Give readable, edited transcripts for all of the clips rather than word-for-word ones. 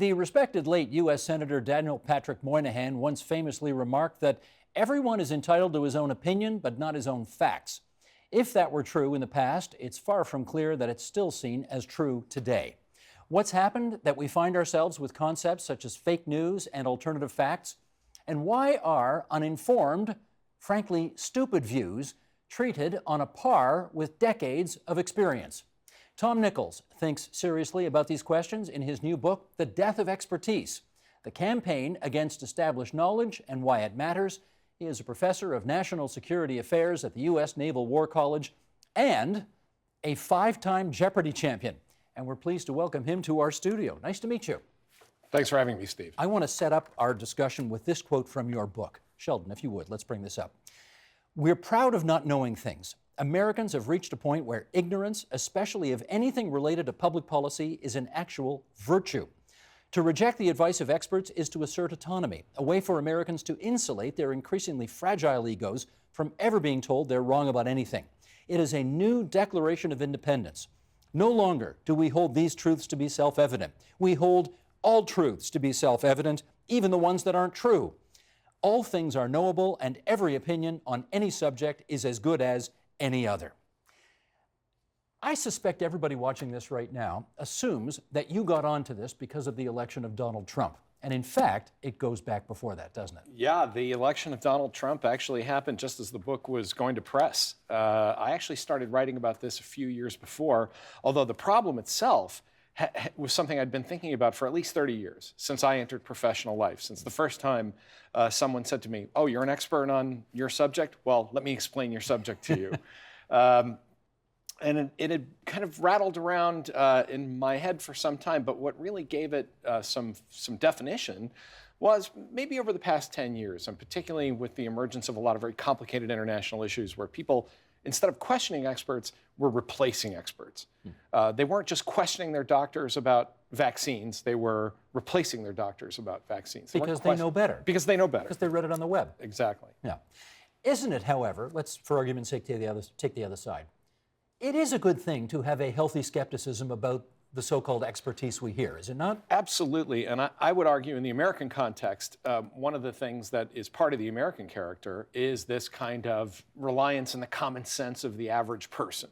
The respected late U.S. Senator Daniel Patrick Moynihan once famously remarked that everyone is entitled to his own opinion, but not his own facts. If that were true in the past, it's far from clear that it's still seen as true today. What's happened that we find ourselves with concepts such as fake news and alternative facts? And why are uninformed, frankly stupid views treated on a par with decades of experience? Tom Nichols thinks seriously about these questions in his new book, The Death of Expertise, The Campaign Against Established Knowledge and Why It Matters. He is a professor of national security affairs at the U.S. Naval War College and a 5-time Jeopardy champion. And we're pleased to welcome him to our studio. Nice to meet you. Thanks for having me, Steve. I want to set up our discussion with this quote from your book. Sheldon, if you would, let's bring this up. We're proud of not knowing things. Americans have reached a point where ignorance, especially of anything related to public policy, is an actual virtue. To reject the advice of experts is to assert autonomy, a way for Americans to insulate their increasingly fragile egos from ever being told they're wrong about anything. It is a new declaration of independence. No longer do we hold these truths to be self-evident. We hold all truths to be self-evident, even the ones that aren't true. All things are knowable, and every opinion on any subject is as good as any other. I suspect everybody watching this right now assumes that you got onto this because of the election of Donald Trump. And in fact, it goes back before that, doesn't it? Yeah, the election of Donald Trump actually happened just as the book was going to press. I actually started writing about this a few years before, although the problem itself was something I'd been thinking about for at least 30 years, since I entered professional life, since the first time someone said to me, "Oh, you're an expert on your subject? Well, let me explain your subject to you." And it had kind of rattled around in my head for some time, but what really gave it some definition was maybe over the past 10 years, and particularly with the emergence of a lot of very complicated international issues where people, instead of questioning experts, were replacing experts. They weren't just questioning their doctors about vaccines, they were replacing their doctors about vaccines. Because they know better. Because they know better. Because they read it on the web. Exactly. Yeah. Isn't it, however, let's, for argument's sake, take the other side. It is a good thing to have a healthy skepticism about the so-called expertise we hear, is it not? Absolutely, and I would argue in the American context, one of the things that is part of the American character is this kind of reliance on the common sense of the average person.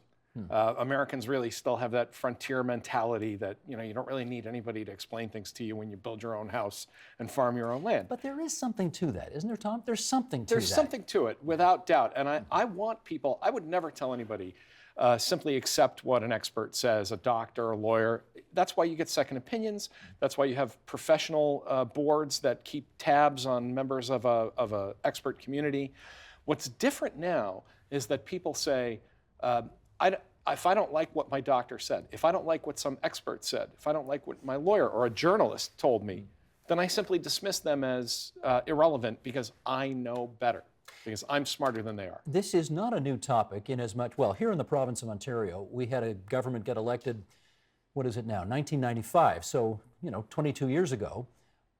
Americans really still have that frontier mentality that, you don't really need anybody to explain things to you when you build your own house and farm your own land. But there is something to that, isn't there, Tom? There's something to that. There's something to it, without doubt, and I want people, I would never tell anybody, simply accept what an expert says, a doctor, a lawyer. That's why you get second opinions. That's why you have professional boards that keep tabs on members of a expert community. What's different now is that people say, if I don't like what my doctor said, if I don't like what some expert said, if I don't like what my lawyer or a journalist told me, then I simply dismiss them as irrelevant because I know better. Because I'm smarter than they are. This is not a new topic in as much, well, here in the province of Ontario, we had a government get elected, what is it now, 1995, so, 22 years ago,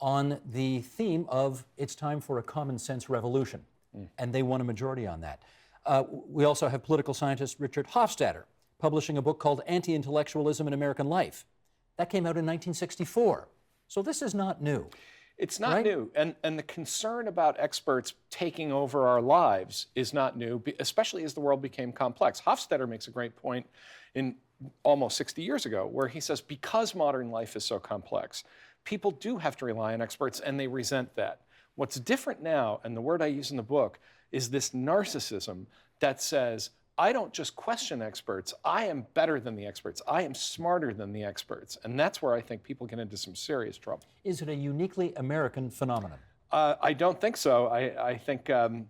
on the theme of it's time for a common sense revolution. And they won a majority on that. We also have political scientist Richard Hofstadter publishing a book called Anti-Intellectualism in American Life. That came out in 1964. So this is not new. It's not right? new, and the concern about experts taking over our lives is not new, especially as the world became complex. Hofstadter makes a great point in almost 60 years ago, where he says because modern life is so complex, people do have to rely on experts, and they resent that. What's different now, and the word I use in the book, is this narcissism that says, I don't just question experts, I am better than the experts, I am smarter than the experts. And that's where I think people get into some serious trouble. Is it a uniquely American phenomenon? I don't think so. I think the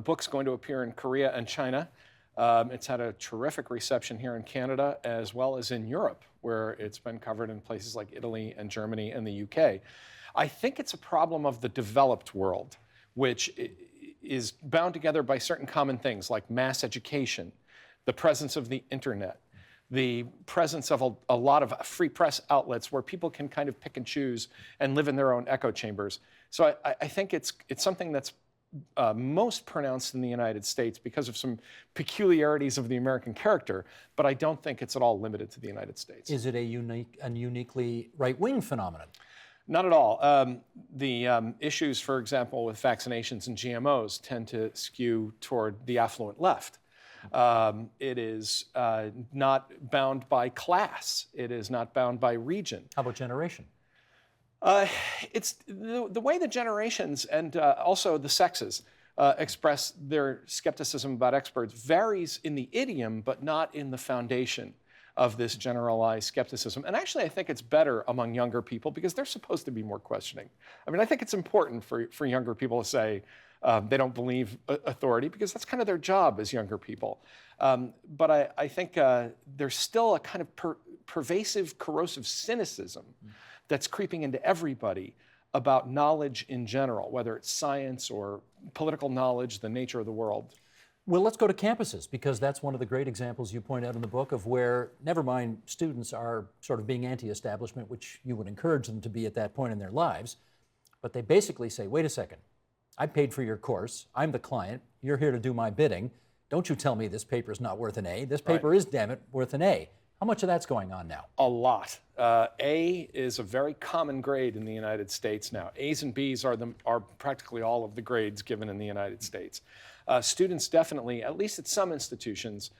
book's going to appear in Korea and China. It's had a terrific reception here in Canada as well as in Europe, where it's been covered in places like Italy and Germany and the UK. I think it's a problem of the developed world, which is bound together by certain common things like mass education, the presence of the internet, the presence of a lot of free press outlets where people can kind of pick and choose and live in their own echo chambers. So I think it's something that's most pronounced in the United States because of some peculiarities of the American character, but I don't think it's at all limited to the United States. Is it a uniquely right-wing phenomenon? Not at all. The issues, for example, with vaccinations and GMOs tend to skew toward the affluent left. It is not bound by class. It is not bound by region. How about generation? It's the way the generations and also the sexes express their skepticism about experts varies in the idiom, but not in the foundation of this generalized skepticism. And actually, I think it's better among younger people because they're supposed to be more questioning. I mean, I think it's important for younger people to say they don't believe authority because that's kind of their job as younger people. But I think there's still a kind of pervasive, corrosive cynicism that's creeping into everybody about knowledge in general, whether it's science or political knowledge, the nature of the world. Well, let's go to campuses, because that's one of the great examples you point out in the book of where, never mind, students are sort of being anti-establishment, which you would encourage them to be at that point in their lives, but they basically say, wait a second, I paid for your course, I'm the client, you're here to do my bidding, don't you tell me this paper is not worth an A, this paper is, damn it, worth an A. How much of that's going on now? A lot. A is a very common grade in the United States now. A's and B's are practically all of the grades given in the United States. Students definitely, at least at some institutions,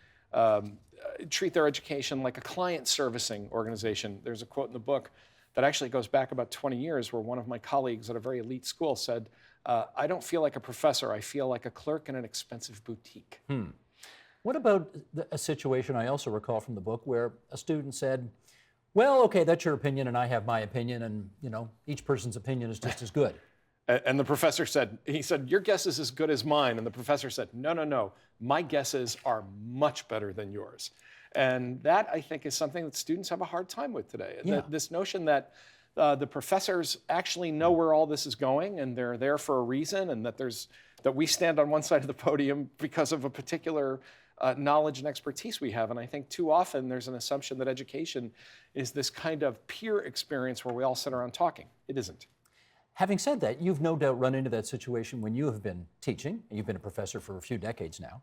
treat their education like a client servicing organization. There's a quote in the book that actually goes back about 20 years where one of my colleagues at a very elite school said, I don't feel like a professor, I feel like a clerk in an expensive boutique. What about a situation I also recall from the book where a student said, well, okay, that's your opinion and I have my opinion, and each person's opinion is just as good. And the professor said, your guess is as good as mine. And the professor said, no, my guesses are much better than yours. And that, I think, is something that students have a hard time with today. Yeah. This notion that the professors actually know where all this is going and they're there for a reason, and that we stand on one side of the podium because of a particular knowledge and expertise we have. And I think too often there's an assumption that education is this kind of peer experience where we all sit around talking. It isn't. Having said that, you've no doubt run into that situation when you have been teaching, and you've been a professor for a few decades now.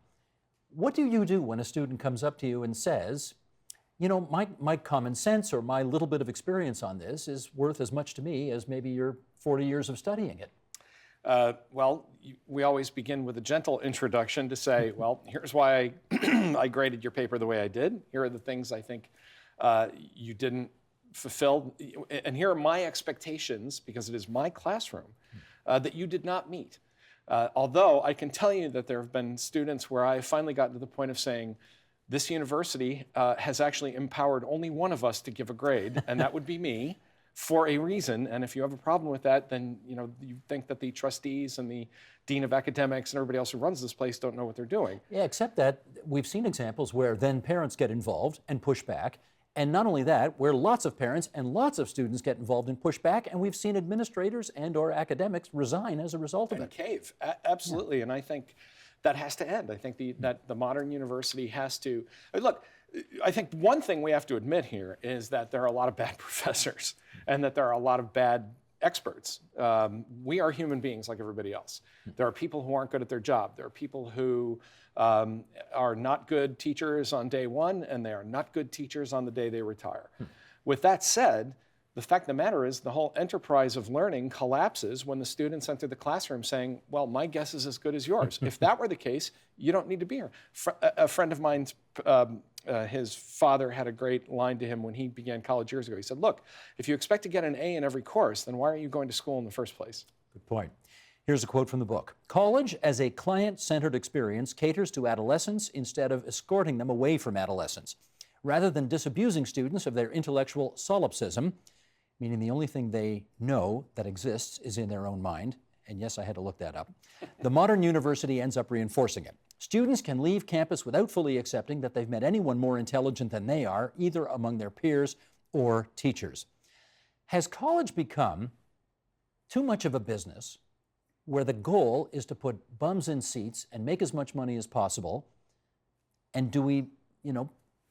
What do you do when a student comes up to you and says, my common sense or my little bit of experience on this is worth as much to me as maybe your 40 years of studying it? Well, we always begin with a gentle introduction to say, well, here's why I graded your paper the way I did. Here are the things I think you didn't fulfill, and here are my expectations, because it is my classroom, that you did not meet. Although I can tell you that there have been students where I finally gotten to the point of saying, this university has actually empowered only one of us to give a grade, and that would be me, for a reason. And if you have a problem with that, then you think that the trustees and the dean of academics and everybody else who runs this place don't know what they're doing. Yeah, except that we've seen examples where then parents get involved and push back. And not only that, where lots of parents and lots of students get involved and push back, and we've seen administrators and or academics resign as a result of it. Cave, absolutely. Yeah. And I think that has to end. I think that the modern university has to, look, I think one thing we have to admit here is that there are a lot of bad professors and that there are a lot of bad experts. We are human beings like everybody else. There are people who aren't good at their job. There are people who are not good teachers on day one, and they are not good teachers on the day they retire. With that said, the fact of the matter is the whole enterprise of learning collapses when the students enter the classroom saying, well, my guess is as good as yours. If that were the case, you don't need to be here. A friend of mine's, his father had a great line to him when he began college years ago. He said, look, if you expect to get an A in every course, then why aren't you going to school in the first place? Good point. Here's a quote from the book. College as a client-centered experience caters to adolescents instead of escorting them away from adolescence. Rather than disabusing students of their intellectual solipsism, meaning the only thing they know that exists is in their own mind, and yes, I had to look that up, the modern university ends up reinforcing it. Students can leave campus without fully accepting that they've met anyone more intelligent than they are, either among their peers or teachers. Has college become too much of a business where the goal is to put bums in seats and make as much money as possible? And do we,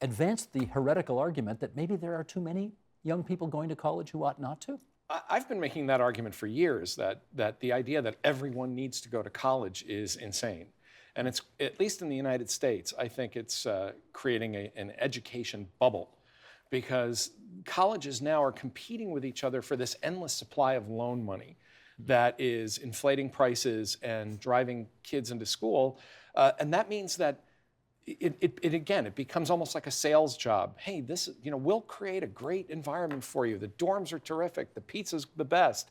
advance the heretical argument that maybe there are too many young people going to college who ought not to? I've been making that argument for years, that the idea that everyone needs to go to college is insane. And it's, at least in the United States, I think it's creating an education bubble, because colleges now are competing with each other for this endless supply of loan money that is inflating prices and driving kids into school. And that means that it becomes almost like a sales job. Hey, we'll create a great environment for you. The dorms are terrific. The pizza's the best.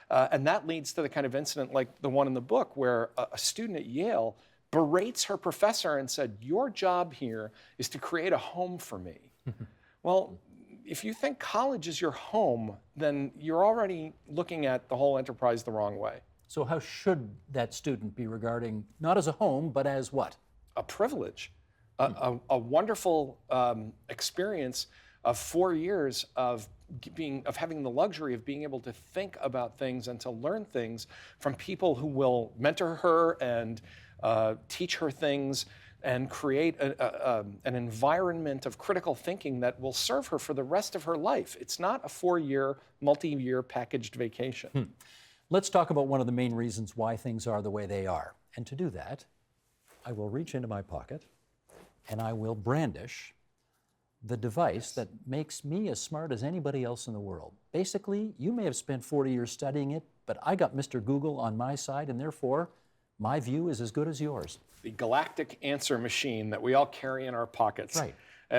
And that leads to the kind of incident like the one in the book where a student at Yale berates her professor and said, "Your job here is to create a home for me." Well, if you think college is your home, then you're already looking at the whole enterprise the wrong way. So how should that student be regarding, not as a home, but as what? A privilege, a wonderful experience of 4 years of having the luxury of being able to think about things and to learn things from people who will mentor her and teach her things and create an environment of critical thinking that will serve her for the rest of her life. It's not a 4-year, multi-year packaged vacation. Let's talk about one of the main reasons why things are the way they are. And to do that, I will reach into my pocket and I will brandish the device that makes me as smart as anybody else in the world. Basically, you may have spent 40 years studying it, but I got Mr. Google on my side, and therefore, my view is as good as yours. The galactic answer machine that we all carry in our pockets. Right.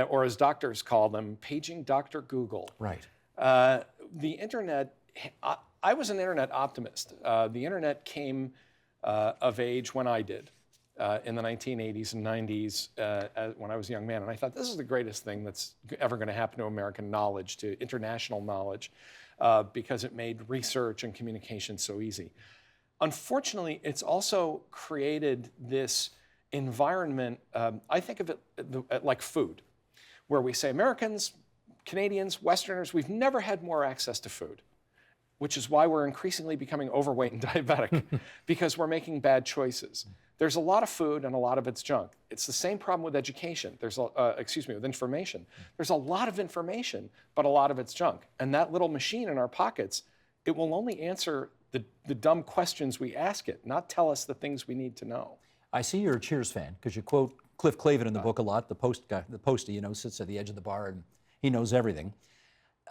Or as doctors call them, paging Dr. Google. Right. The internet, I was an internet optimist. The internet came of age when I did. In the 1980s and 90s when I was a young man. And I thought, this is the greatest thing that's ever going to happen to American knowledge, to international knowledge, because it made research and communication so easy. Unfortunately, it's also created this environment, I think of it like food, where we say Americans, Canadians, Westerners, we've never had more access to food, which is why we're increasingly becoming overweight and diabetic, because we're making bad choices. There's a lot of food and a lot of it's junk. It's the same problem with education. With information. There's a lot of information, but a lot of it's junk. And that little machine in our pockets, it will only answer the dumb questions we ask it, not tell us the things we need to know. I see you're a Cheers fan, because you quote Cliff Clavin in the book a lot, the postie, sits at the edge of the bar and he knows everything.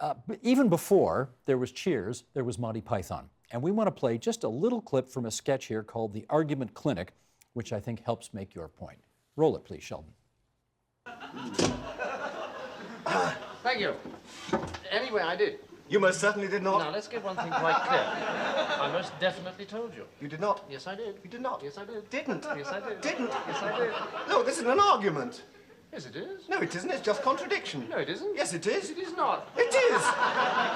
But even before there was Cheers, there was Monty Python. And we want to play just a little clip from a sketch here called The Argument Clinic, which I think helps make your point. Roll it, please, Sheldon. Thank you. Anyway, I did. You most certainly did not. Now, let's get one thing quite clear. I most definitely told you. You did not. Yes, I did. You did not. Yes, I did. Didn't. Yes, I did. Didn't. Yes, I did. No, this isn't an argument. Yes, it is. No, it isn't. It's just contradiction. No, it isn't. Yes, it is. It is not. It is.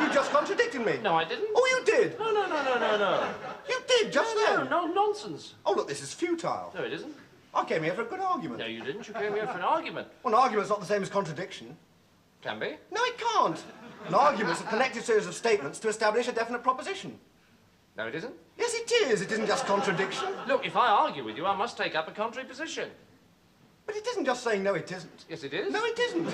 You just contradicted me. No, I didn't. Oh, you did. No. You did just then. No, nonsense. Oh, look, this is futile. No, it isn't. I came here for a good argument. No, you didn't. You came here for an argument. Well, an argument's not the same as contradiction. Can be. No, it can't. An argument's a connected series of statements to establish a definite proposition. No, it isn't. Yes, it is. It isn't just contradiction. Look, if I argue with you, I must take up a contrary position. But it isn't just saying no, it isn't. Yes, it is. No, it isn't.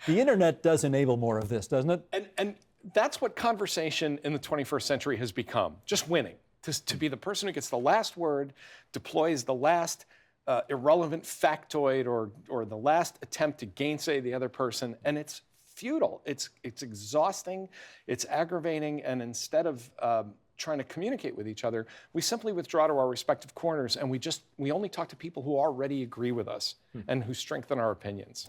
The internet does enable more of this, doesn't it? And that's what conversation in the 21st century has become, just winning. To be the person who gets the last word, deploys the last irrelevant factoid or the last attempt to gainsay the other person, and it's futile. It's exhausting, it's aggravating, and instead of trying to communicate with each other, we simply withdraw to our respective corners, and we only talk to people who already agree with us and who strengthen our opinions.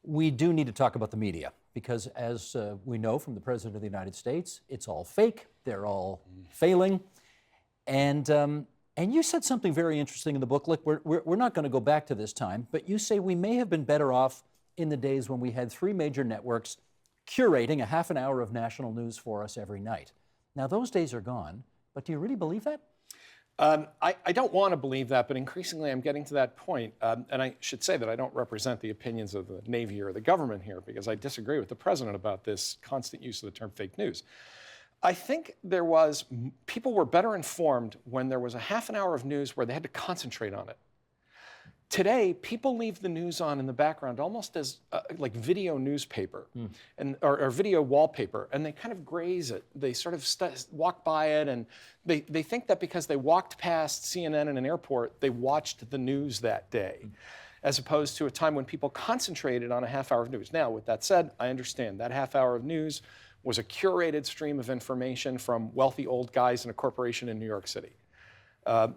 We do need to talk about the media, because as we know from the President of the United States, it's all fake, they're all failing. And you said something very interesting in the book. Look, we're not going to go back to this time, but you say we may have been better off in the days when we had 3 major networks curating a half an hour of national news for us every night. Now, those days are gone, but do you really believe that? I don't want to believe that, but increasingly I'm getting to that point. And I should say that I don't represent the opinions of the Navy or the government here, because I disagree with the President about this constant use of the term fake news. I think people were better informed when there was a half an hour of news where they had to concentrate on it. Today, people leave the news on in the background almost as like video newspaper or video wallpaper, and they kind of graze it. They sort of walk by it, and they think that because they walked past CNN in an airport, they watched the news that day, as opposed to a time when people concentrated on a half hour of news. Now, with that said, I understand that half hour of news was a curated stream of information from wealthy old guys in a corporation in New York City.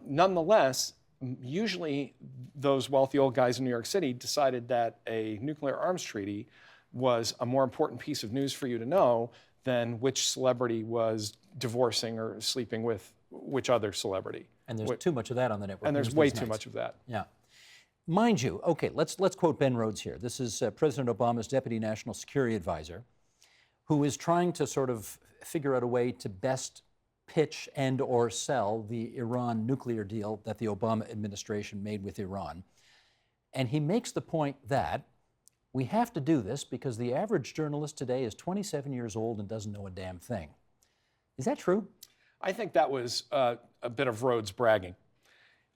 Nonetheless, usually those wealthy old guys in New York City decided that a nuclear arms treaty was a more important piece of news for you to know than which celebrity was divorcing or sleeping with which other celebrity. And there's too much of that on the network. And there's way too much of that. Yeah. Mind you, okay, let's quote Ben Rhodes here. This is President Obama's Deputy National Security Advisor, who is trying to sort of figure out a way to best pitch and or sell the Iran nuclear deal that the Obama administration made with Iran. And he makes the point that we have to do this because the average journalist today is 27 years old and doesn't know a damn thing. Is that true? I think that was a bit of Rhodes bragging.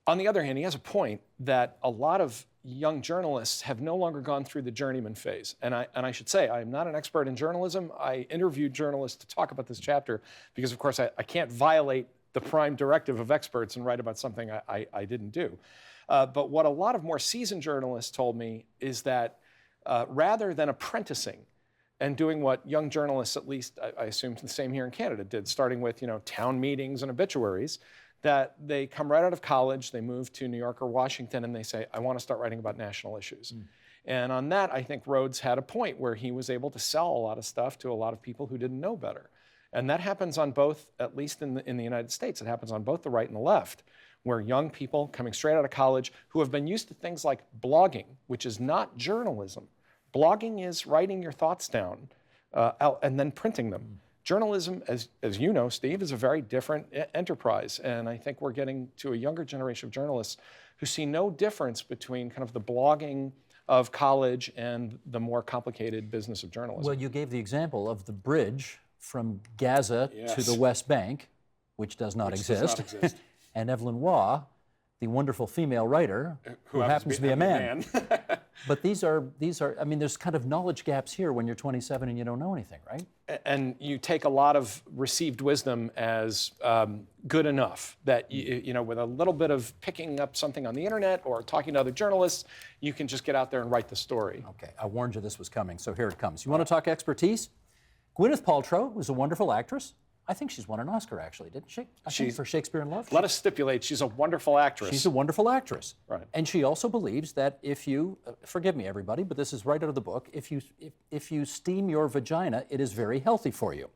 On the other hand, he has a point that a lot of young journalists have no longer gone through the journeyman phase. And I should say, I am not an expert in journalism. I interviewed journalists to talk about this chapter because, of course, I can't violate the prime directive of experts and write about something I didn't do. But what a lot of more seasoned journalists told me is that rather than apprenticing and doing what young journalists, at least I assume the same here in Canada, did, starting with town meetings and obituaries, that they come right out of college, they move to New York or Washington, and they say, I want to start writing about national issues. And on that, I think Rhodes had a point where he was able to sell a lot of stuff to a lot of people who didn't know better. And that happens on both, at least in the United States, it happens on both the right and the left, where young people coming straight out of college who have been used to things like blogging, which is not journalism. Blogging is writing your thoughts down out and then printing them. Journalism, as you know, Steve, is a very different enterprise. And I think we're getting to a younger generation of journalists who see no difference between kind of the blogging of college and the more complicated business of journalism. Well, you gave the example of the bridge from Gaza to the West Bank, which does not exist. And Evelyn Waugh, the wonderful female writer, who happens to be a man. But these are, I mean, there's kind of knowledge gaps here when you're 27 and you don't know anything, right? And you take a lot of received wisdom as good enough that, with a little bit of picking up something on the internet or talking to other journalists, you can just get out there and write the story. Okay, I warned you this was coming, so here it comes. You want to talk expertise? Gwyneth Paltrow was a wonderful actress. I think she's won an Oscar, actually, didn't she? I think for Shakespeare in Love. Let us stipulate, she's a wonderful actress. She's a wonderful actress. Right. And she also believes that if you, forgive me everybody, but this is right out of the book, if you steam your vagina, it is very healthy for you.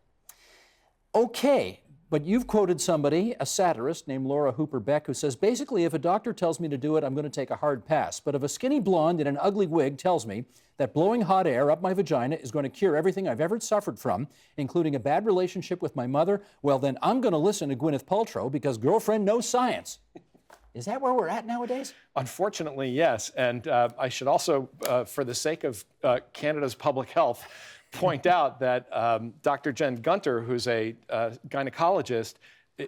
Okay, but you've quoted somebody, a satirist named Laura Hooper Beck, who says, basically, if a doctor tells me to do it, I'm going to take a hard pass. But if a skinny blonde in an ugly wig tells me that blowing hot air up my vagina is going to cure everything I've ever suffered from, including a bad relationship with my mother, well, then I'm going to listen to Gwyneth Paltrow because girlfriend knows science. Is that where we're at nowadays? Unfortunately, yes. And I should also, for the sake of Canada's public health, point out that Dr. Jen Gunter, who's a gynecologist,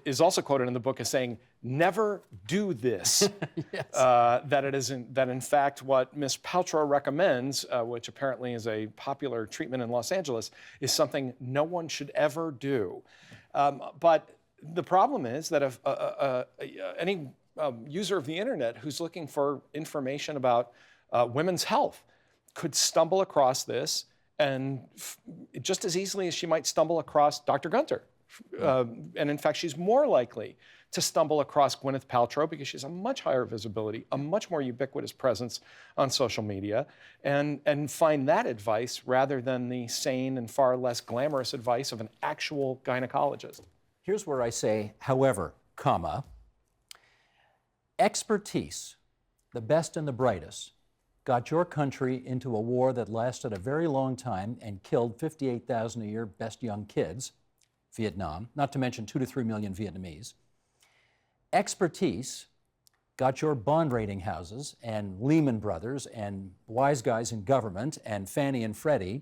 is also quoted in the book as saying, never do this. Yes. That in fact what Ms. Paltrow recommends, which apparently is a popular treatment in Los Angeles, is something no one should ever do. But the problem is that if any user of the internet who's looking for information about women's health could stumble across this, and just as easily as she might stumble across Dr. Gunter. And in fact, she's more likely to stumble across Gwyneth Paltrow because she's a much higher visibility, a much more ubiquitous presence on social media, and find that advice rather than the sane and far less glamorous advice of an actual gynecologist. Here's where I say, however, comma, expertise, the best and the brightest, got your country into a war that lasted a very long time and killed 58,000 a year best young kids, Vietnam, not to mention 2 to 3 million Vietnamese. Expertise got your bond rating houses and Lehman Brothers and wise guys in government and Fannie and Freddie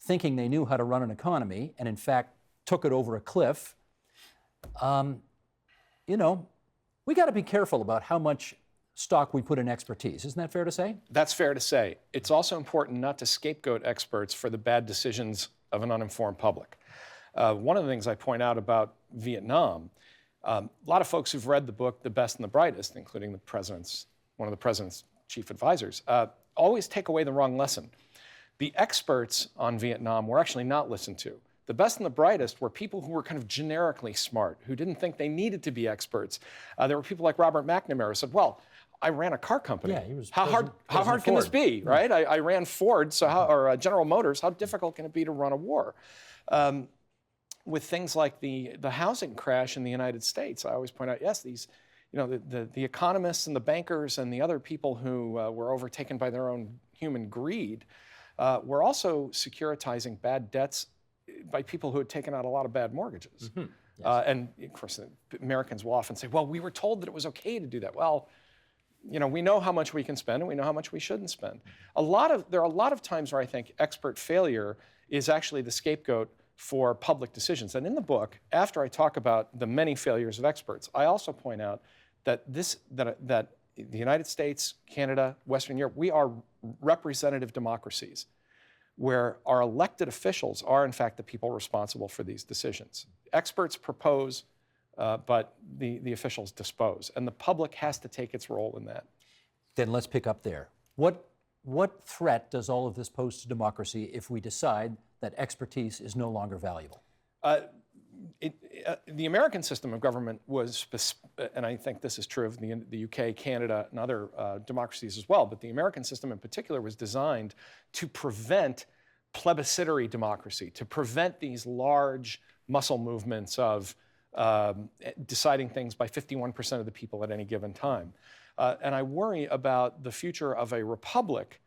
thinking they knew how to run an economy and in fact took it over a cliff. We got to be careful about how much stock we put in expertise. Isn't that fair to say? That's fair to say. It's also important not to scapegoat experts for the bad decisions of an uninformed public. One of the things I point out about Vietnam, a lot of folks who've read the book The Best and the Brightest, including one of the president's chief advisors, always take away the wrong lesson. The experts on Vietnam were actually not listened to. The best and the brightest were people who were kind of generically smart, who didn't think they needed to be experts. There were people like Robert McNamara who said, well, I ran a car company. Yeah, he was how hard can this be, right? I ran Ford, or General Motors. How difficult can it be to run a war? With things like the housing crash in the United States, I always point out, yes, these, the economists and the bankers and the other people who were overtaken by their own human greed were also securitizing bad debts by people who had taken out a lot of bad mortgages. Mm-hmm. Yes. And of course, Americans will often say, well, we were told that it was okay to do that. Well, we know how much we can spend and we know how much we shouldn't spend. There are a lot of times where I think expert failure is actually the scapegoat for public decisions. And in the book, after I talk about the many failures of experts, I also point out that the United States, Canada, Western Europe, we are representative democracies where our elected officials are, in fact, the people responsible for these decisions. Experts propose, but the officials dispose. And the public has to take its role in that. Then let's pick up there. What threat does all of this pose to democracy if we decide that expertise is no longer valuable? The American system of government was, and I think this is true of the UK, Canada, and other democracies as well, but the American system in particular was designed to prevent plebiscitary democracy, to prevent these large muscle movements of deciding things by 51% of the people at any given time. And I worry about the future of a republic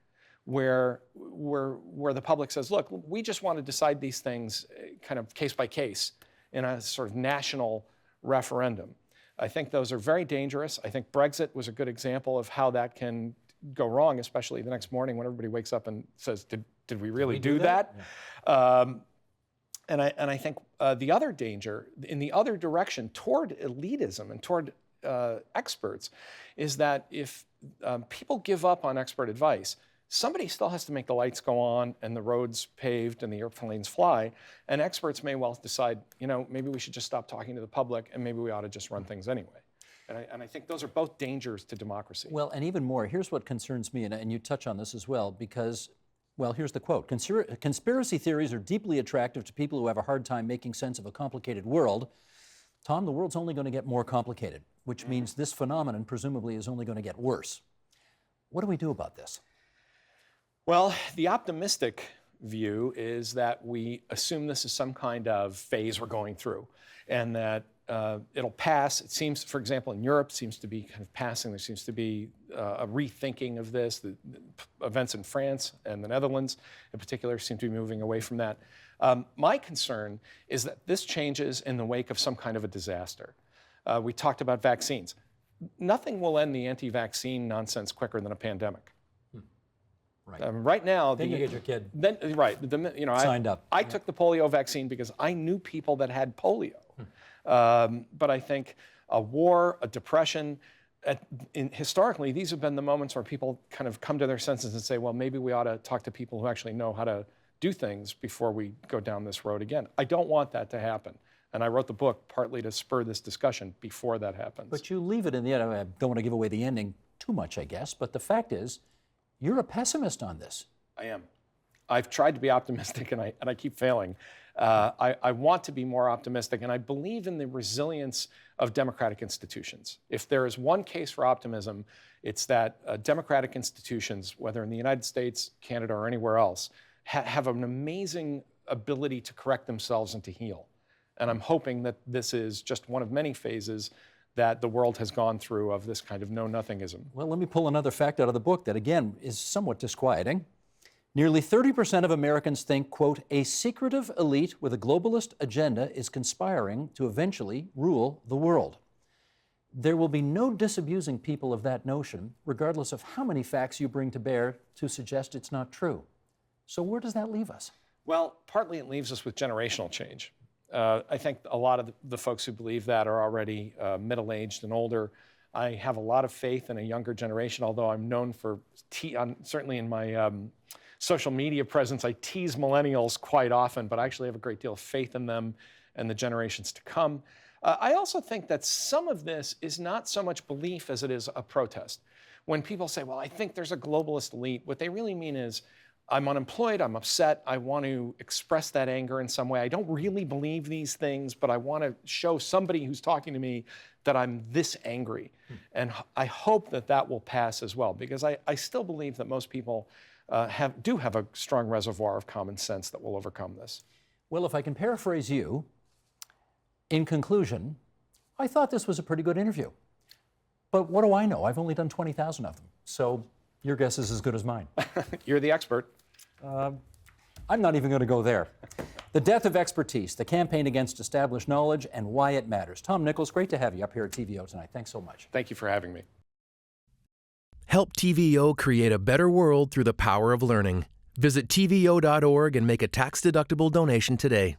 where the public says, look, we just want to decide these things kind of case by case in a sort of national referendum. I think those are very dangerous. I think Brexit was a good example of how that can go wrong, especially the next morning when everybody wakes up and says, did we really do that? Yeah. And I think the other danger in the other direction toward elitism and toward experts is that if people give up on expert advice, somebody still has to make the lights go on and the roads paved and the airplanes fly, and experts may well decide, maybe we should just stop talking to the public and maybe we ought to just run things anyway. And I think those are both dangers to democracy. Well, and even more, here's what concerns me, and you touch on this as well, because, well, here's the quote. Conspiracy theories are deeply attractive to people who have a hard time making sense of a complicated world. Tom, the world's only going to get more complicated, which means this phenomenon presumably is only going to get worse. What do we do about this? Well, the optimistic view is that we assume this is some kind of phase we're going through and that it'll pass. It seems, for example, in Europe, seems to be kind of passing. There seems to be a rethinking of this. The events in France and the Netherlands, in particular, seem to be moving away from that. My concern is that this changes in the wake of some kind of a disaster. We talked about vaccines. Nothing will end the anti-vaccine nonsense quicker than a pandemic. Right. Right now, then you get your kid signed up. I took the polio vaccine because I knew people that had polio. But I think a war, a depression, historically, these have been the moments where people kind of come to their senses and say, well, maybe we ought to talk to people who actually know how to do things before we go down this road again. I don't want that to happen. And I wrote the book partly to spur this discussion before that happens. But you leave it in the end. I don't want to give away the ending too much, I guess, but the fact is, you're a pessimist on this. I am. I've tried to be optimistic, and I keep failing. I want to be more optimistic, and I believe in the resilience of democratic institutions. If there is one case for optimism, it's that democratic institutions, whether in the United States, Canada, or anywhere else, have an amazing ability to correct themselves and to heal. And I'm hoping that this is just one of many phases that the world has gone through of this kind of know-nothingism. Well, let me pull another fact out of the book that, again, is somewhat disquieting. Nearly 30% of Americans think, quote, a secretive elite with a globalist agenda is conspiring to eventually rule the world. There will be no disabusing people of that notion, regardless of how many facts you bring to bear to suggest it's not true. So where does that leave us? Well, partly it leaves us with generational change. I think a lot of the folks who believe that are already middle-aged and older. I have a lot of faith in a younger generation, although I'm known for, certainly in my social media presence, I tease millennials quite often, but I actually have a great deal of faith in them and the generations to come. I also think that some of this is not so much belief as it is a protest. When people say, well, I think there's a globalist elite, what they really mean is, I'm unemployed, I'm upset, I want to express that anger in some way. I don't really believe these things, but I want to show somebody who's talking to me that I'm this angry. And I hope that that will pass as well, because I still believe that most people do have a strong reservoir of common sense that will overcome this. Well, if I can paraphrase you, in conclusion, I thought this was a pretty good interview. But what do I know? I've only done 20,000 of them. So your guess is as good as mine. You're the expert. I'm not even going to go there. The Death of Expertise, the campaign against established knowledge and why it matters. Tom Nichols, great to have you up here at TVO tonight. Thanks so much. Thank you for having me. Help TVO create a better world through the power of learning. Visit TVO.org and make a tax-deductible donation today.